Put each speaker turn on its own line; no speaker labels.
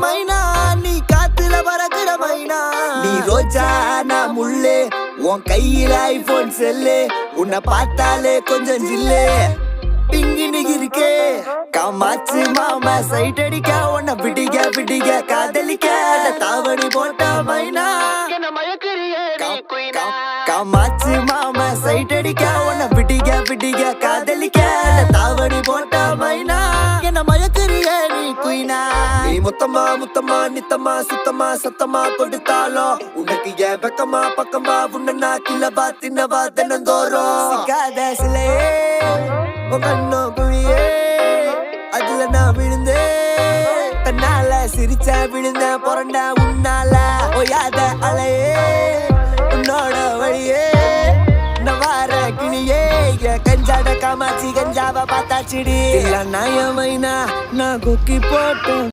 மைனா நீ காத்துல பறக்குற மைனா நீ ரோஜா நான் முள்ளு உன் கையில ஐபோன் செல்லு உன்னை பார்த்தாலே கொஞ்சம் ஜில்லு பிங்கினு இருக்கே காமாச்சு மாமா சைட் அடிக்க உன்னை பிடிக்க பிடிக்க காதலிக்க தாவணி போட்ட மைனா காமாச்சு மாமா சைட் அடிக்க உன்னை பிடிக்க பிடிக்க காதலிக்க தாவணி போட்ட மைனா என்ன மயக்கிறிய நீ குயினா நீ முத்தமா முத்தமா நித்தமா சுத்தமா சத்தமா கொடுத்தாலும் உனக்கு ஏன் பக்கமா பக்கமா உன்ன கிளவா தின்னவா தினந்தோறும் சிலே கண்ணோ குழியே அதுல நான் விழுந்தேன் தன்னால சிரிச்ச விழுந்த பொறண்ட உன்னால ஓயாத அலையே உன்னோட வழியே நவார கிளியே கஞ்சாட காமாச்சி கஞ்சாவ பார்த்தாச்சிடி இல்ல நாயமைனா நான் கொக்கி போட்டேன்